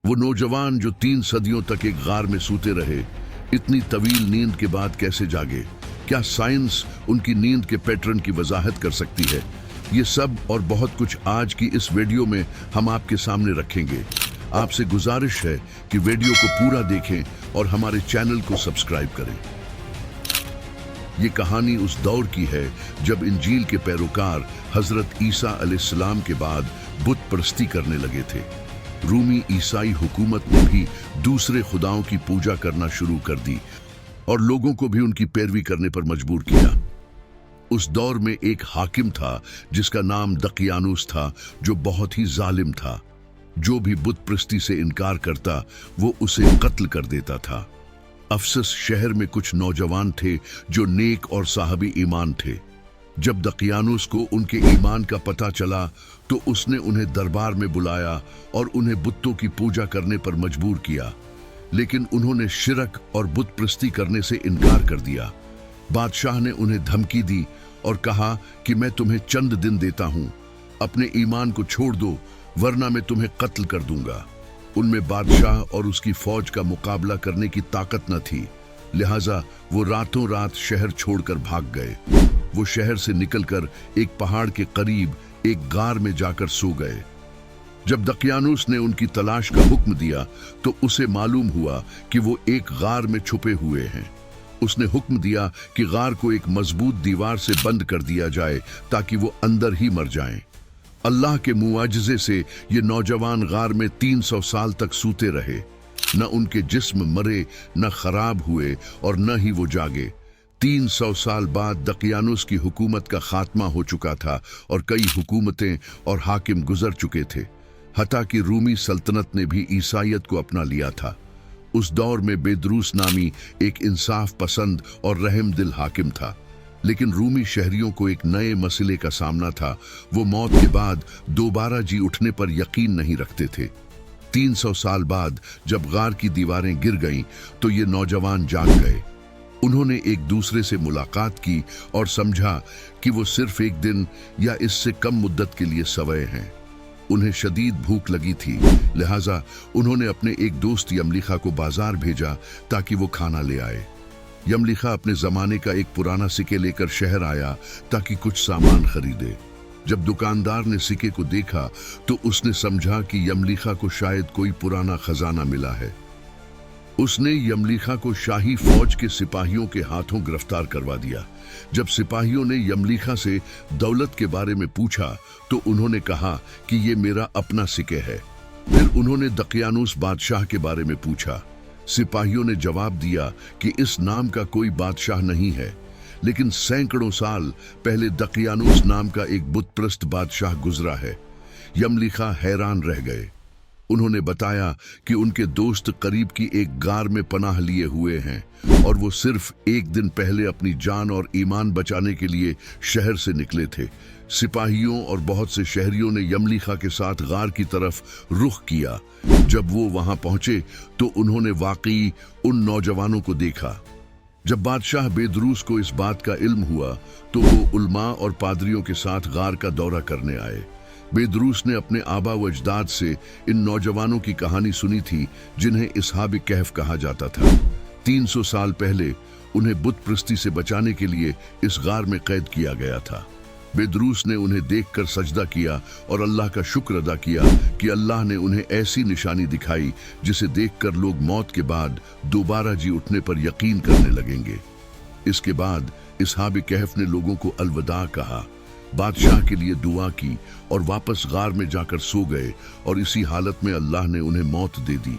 वो नौजवान जो 3 सदियों तक एक गार में सूते रहे, इतनी तवील नींद के बाद कैसे जागे? क्या साइंस उनकी नींद के पैटर्न की वजाहत कर सकती है? ये सब और बहुत कुछ आज की इस वीडियो में हम आपके सामने रखेंगे। आपसे गुजारिश है कि वीडियो को पूरा देखें और हमारे चैनल को सब्सक्राइब करें। ये कहानी उस दौर की है जब इंजील के पैरोकार हजरत ईसा अलैहिस्सलाम के बाद बुत परस्ती करने लगे थे। रूमी ईसाई हुकूमत ने भी दूसरे खुदाओं की पूजा करना शुरू कर दी और लोगों को भी उनकी पैरवी करने पर मजबूर किया। उस दौर में एक हाकिम था जिसका नाम दकियानुस था, जो बहुत ही जालिम था। जो भी बुत परस्ती से इनकार करता वो उसे कत्ल कर देता था। अफसस शहर में कुछ नौजवान थे जो नेक और साहबी ईमान थे। जब दकियानुस को उनके ईमान का पता चला तो उसने उन्हें दरबार में बुलाया और उन्हें बुतों की पूजा करने पर मजबूर किया, लेकिन उन्होंने शिरक और बुत परस्ती करने से इनकार कर दिया। बादशाह ने उन्हें धमकी दी और कहा कि मैं तुम्हें चंद दिन देता हूं, अपने ईमान को छोड़ दो वरना मैं तुम्हें कत्ल कर दूंगा। उनमें बादशाह और उसकी फौज का मुकाबला करने की ताकत न थी, लिहाजा वो रातों रात शहर छोड़कर भाग गए। वो शहर से निकलकर एक पहाड़ के करीब एक गार में जाकर सो गए। जब दकियानुस ने उनकी तलाश का हुक्म दिया तो उसे मालूम हुआ कि वो एक गार में छुपे हुए हैं। उसने हुक्म दिया कि गार को एक मजबूत दीवार से बंद कर दिया जाए ताकि वो अंदर ही मर जाएं। अल्लाह के मुआजिजे से ये नौजवान गार में 300 साल तक सूते रहे। न उनके जिस्म मरे, न खराब हुए और न ही वो जागे। 300 साल बाद दकियानुस की हुकूमत का खात्मा हो चुका था और कई हुकूमतें और हाकिम गुजर चुके थे। हत्ता कि रूमी सल्तनत ने भी ईसाइयत को अपना लिया था। उस दौर में बेदरूस नामी एक इंसाफ पसंद और रहम दिल हाकिम था, लेकिन रूमी शहरियों को एक नए मसले का सामना था। वो मौत के बाद दोबारा जी उठने पर यकीन नहीं रखते थे। 300 साल बाद जब गार की दीवारें गिर गईं तो ये नौजवान जाग गए। उन्होंने एक दूसरे से मुलाकात की और समझा कि वो सिर्फ एक दिन या इससे कम मुद्दत के लिए सवय हैं। उन्हें शदीद भूख लगी थी, लिहाजा उन्होंने अपने एक दोस्त यमलीखा को बाजार भेजा ताकि वो खाना ले आए। यमलीखा अपने जमाने का एक पुराना सिक्के लेकर शहर आया ताकि कुछ सामान खरीदे। जब दुकानदार ने सिक्के को देखा तो उसने समझा कि यमलीखा को शायद कोई पुराना खजाना मिला है। उसने यमलीखा को शाही फौज के सिपाहियों के हाथों गिरफ्तार करवा दिया। जब सिपाहियों ने यमलीखा से दौलत के बारे में पूछा तो उन्होंने कहा कि ये मेरा अपना सिक्के है। फिर उन्होंने दकियानुस बादशाह के बारे में पूछा। सिपाहियों ने जवाब दिया कि इस नाम का कोई बादशाह नहीं है, लेकिन सैकड़ों साल पहले दकियानुस नाम का एक बुतप्रस्त बादशाह गुजरा है। यमलीखा हैरान रह गए। उन्होंने बताया कि उनके दोस्त करीब की एक गार में पनाह लिए हुए हैं और वो सिर्फ एक दिन पहले अपनी जान और ईमान बचाने के लिए शहर से निकले थे। सिपाहियों और बहुत से शहरियों ने यमलीखा के साथ गार की तरफ रुख किया। जब वो वहां पहुंचे तो उन्होंने वाकई उन नौजवानों को देखा। जब बादशाह बेदरूस को इस बात का इल्म हुआ तो वो उलमा और पादरियों के साथ गार का दौरा करने आए। बेदरूस ने अपने आबा व अजदाद से इन नौजवानों की कहानी सुनी थी जिन्हें इसहाब कहफ कहा जाता था। 300 साल पहले उन्हें बुत परस्ती से बचाने के लिए इस गार में कैद किया गया था। बेदरूस ने उन्हें देखकर सजदा किया और अल्लाह का शुक्र अदा किया कि अल्लाह ने उन्हें ऐसी निशानी दिखाई जिसे देखकर लोग मौत के बाद दोबारा जी उठने पर यकीन करने लगेंगे। इसके बाद इसहाब कहफ ने लोगों को अलविदा कहा, बादशाह के लिए दुआ की और वापस गार में जाकर सो गए और इसी हालत में अल्लाह ने उन्हें मौत दे दी।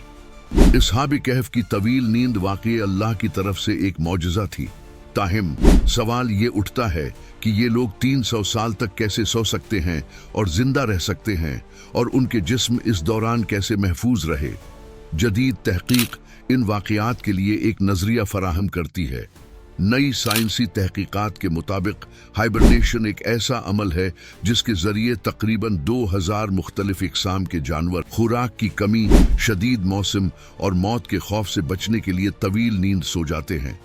इसहाब कहफ की तवील नींद वाकई अल्लाह की तरफ से एक मौजज़ा थी। ताहिम सवाल ये उठता है कि ये लोग 300 साल तक कैसे सो सकते हैं और जिंदा रह सकते हैं और उनके जिस्म इस दौरान कैसे महफूज रहे। जदीद तहकीक इन वाक़यात के लिए एक नजरिया फराहम करती है। नई साइंसी तहकीकात के मुताबिक हाइबरनेशन एक ऐसा अमल है जिसके जरिए तकरीबन 2000 मुख्तलिफ इकसाम के जानवर खुराक की कमी, शदीद मौसम और मौत के खौफ से बचने के लिए तवील नींद सो जाते हैं।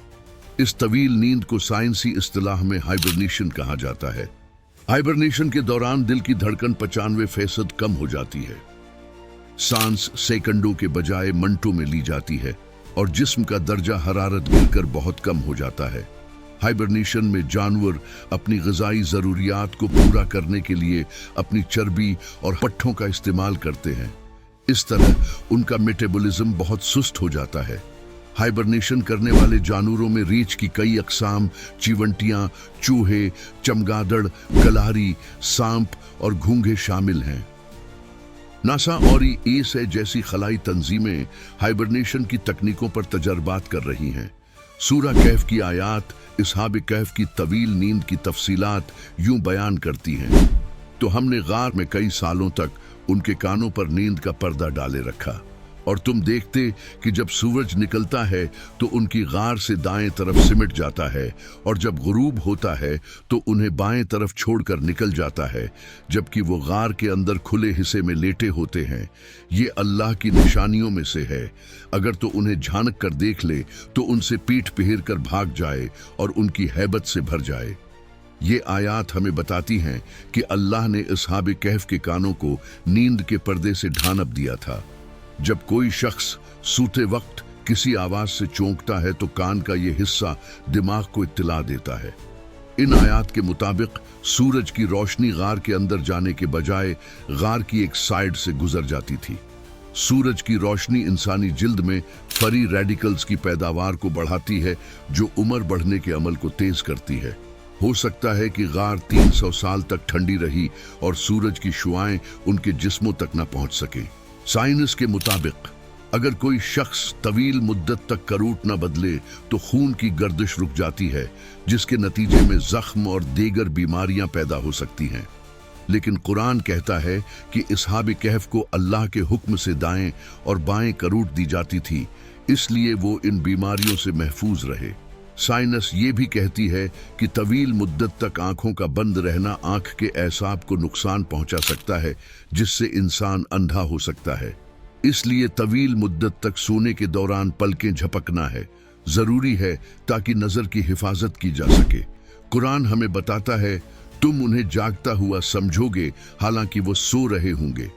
इस तवील नींद को साइंसी इस्तिलाह में हाइबरनेशन कहा जाता है। हाइबरनेशन के दौरान दिल की धड़कन 95% कम हो जाती है। सांस सेकंडों के बजाय मिनटों में ली जाती है और जिस्म का दर्जा हरारत गिरकर बहुत कम हो जाता है। हाइबरनेशन में जानवर अपनी ग़िज़ाई ज़रूरियात को पूरा करने के लिए अपनी चर्बी और पट्ठों का इस्तेमाल करते हैं। इस तरह उनका मेटाबॉलिज्म बहुत सुस्त हो जाता है। हाइबरनेशन करने वाले जानवरों में रीछ की कई अक़साम, चीवंटियाँ, चूहे, चमगादड़, गलहरी, सांप और घोंघे शामिल हैं। नासा और ईएसए जैसी खलाई तंजीमें हाइबरनेशन की तकनीकों पर तजर्बात कर रही हैं। सूरा कहफ की आयात असहाब कहफ की तवील नींद की तफसीलात यूं बयान करती हैं, तो हमने गार में कई सालों तक उनके कानों पर नींद का पर्दा डाले रखा और तुम देखते कि जब सूरज निकलता है तो उनकी गार से दाएं तरफ सिमट जाता है और जब गुरूब होता है तो उन्हें बाएं तरफ छोड़कर निकल जाता है, जबकि वो गार के अंदर खुले हिस्से में लेटे होते हैं। ये अल्लाह की निशानियों में से है। अगर तो उन्हें झांक कर देख ले तो उनसे पीठ फेर कर भाग जाए और उनकी हैबत से भर जाए। ये आयात हमें बताती हैं कि अल्लाह ने असहाब कहफ के कानों को नींद के पर्दे से ढांप दिया था। जब कोई शख्स सूते वक्त किसी आवाज से चौंकता है तो कान का ये हिस्सा दिमाग को इत्तला देता है। इन आयात के मुताबिक सूरज की रोशनी गार के अंदर जाने के बजाय गार की एक साइड से गुजर जाती थी। सूरज की रोशनी इंसानी जिल्द में फ्री रेडिकल्स की पैदावार को बढ़ाती है, जो उम्र बढ़ने के अमल को तेज करती है। हो सकता है कि गार 300 साल तक ठंडी रही और सूरज की शुआएं उनके जिस्मों तक न पहुंच सके। साइंस के मुताबिक अगर कोई शख्स तवील मुद्दत तक करूट न बदले तो खून की गर्दिश रुक जाती है, जिसके नतीजे में जख्म और दीगर बीमारियां पैदा हो सकती हैं। लेकिन कुरान कहता है कि असहाब कहफ को अल्लाह के हुक्म से दाएं और बाएं करूट दी जाती थी, इसलिए वो इन बीमारियों से महफूज रहे। साइंस ये भी कहती है कि तवील मुद्दत तक आंखों का बंद रहना आंख के एसाब को नुकसान पहुंचा सकता है, जिससे इंसान अंधा हो सकता है। इसलिए तवील मुद्दत तक सोने के दौरान पलकें झपकना है जरूरी है ताकि नजर की हिफाजत की जा सके। कुरान हमें बताता है, तुम उन्हें जागता हुआ समझोगे हालांकि वो सो रहे होंगे।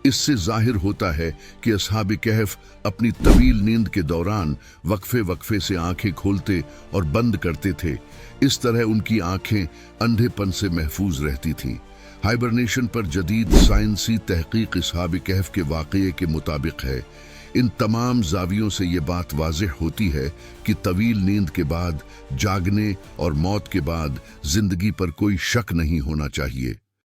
इससे जाहिर होता है कि असहाब कहफ अपनी तवील नींद के दौरान वक्फे वक्फे से आंखें खोलते और बंद करते थे। इस तरह उनकी आंखें अंधेपन से महफूज रहती थीं। हाइबरनेशन पर जदीद साइंसी तहकीक असहाब कहफ के वाक़ये के मुताबिक है। इन तमाम जावियों से ये बात वाज़ेह होती है कि तवील नींद के बाद जागने और मौत के बाद जिंदगी पर कोई शक नहीं होना चाहिए।